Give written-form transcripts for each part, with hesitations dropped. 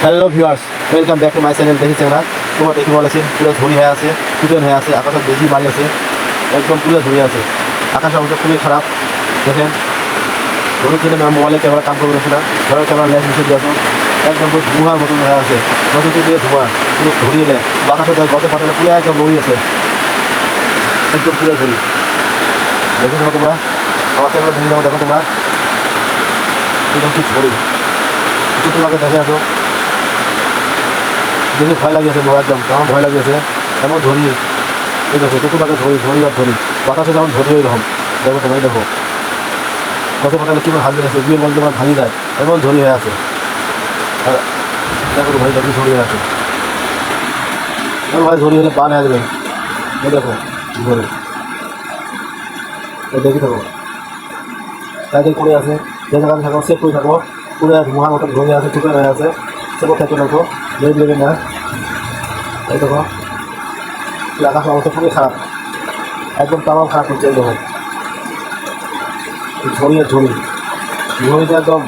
Hello viewers, welcome back to my channel. দেখেছেন না তোমার দেখে বলেছেন পুরো ধরি হয়ে আছে, টুটেন হয়ে আছে, আকাশে বেশি মারি আছে, একদম পুরো ধরে আছে। আকাশ অবস্থা খুবই খারাপ। দেখেন ধরুন কিনে মোবাইলে ক্যামেরা কাম করে না, ঘরের ক্যামেরা লেন্স মিশে দিয়েছো, একদম পুরো ধোঁয়ার মতন হয়ে আছে, নতুন দিয়ে ধোঁয়া পুরো ধরিয়ে নেয়। বাতাসে গতে পাতালে পুরো একদম রই আছে, একদম পুরো ধরি। দেখেছো তোমরা আমার ক্যামেরা ধরে যাবো, দেখো তোমরা একদম ঠিক ধরি। একটু তোমাকে দেখে আসো, দেখে ভয় লাগিয়েছে, একদম কেমন ভয় লাগিয়েছে। এমন ধরি এই দেখো, একটু তোমাকে ধরি ধরি আর ধরি, বাতাসে যেমন ধরি এরকম। দেখো তোমায় দেখো কত পাতালে কীভাবে ভাঙি আছে, বিয়ের মধ্যে তোমার ভাঙি যায়, এমন ধরি হয়ে আছে। আর দেখো ভাই দেখি ধরি হয়ে আছে, এমন ভাই ধরি হলে পান হয়ে যাবে। দেখো ধরে দেখি থাকো, তাই করে আছে, যে জায়গায় থাকো সেভ করে থাকো, পুরো ধোঁয়ার মতন ধরে আছে, টুকে হয়ে আছে, সেভ থাকে রাখো, দেবে না। এই দেখো আকাশের অবস্থা খুবই খারাপ, একদম তামাম খারাপ হচ্ছে। এই দেখো ঝরিয়ে ঝরিতে একদম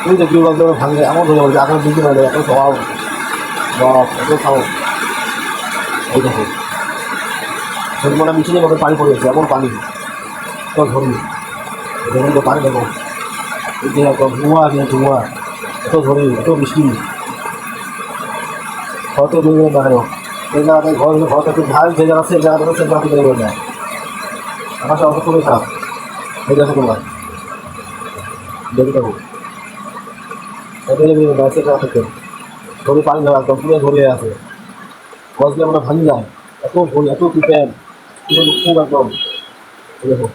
তুমি তো বিয়ে বলতে ভাঙে, এমন ধরে বলছে আকাশ দিকে না, এত স্বভাব বাপ, এত খাও। এই দেখো মনে মিছিলের মতো পানি পড়েছে, এমন পানি তো ধরি। দেখুন তো পানি দেখো, এই যে একদম ধোঁয়া আছে, ধোঁয়া এত ধরি, এত বৃষ্টি, হয়তো বেরিয়ে দেখালো। এই জায়গাতে ঘর একটু ঝাল যে জায়গা আছে, এই জায়গাটা সে জায়গাতে বেরিয়ে যায়। আমার অবস্থা খুবই খারাপ। এই দেখো তোমরা দেখে থাকো, সে জায়গা থেকে ধরে পানি দেওয়া একদম পুরো ধরে আছে, গছগুলো আমরা ভাঙি যায়, এত ধরি, এত টিপেন, খুব একদম। দেখো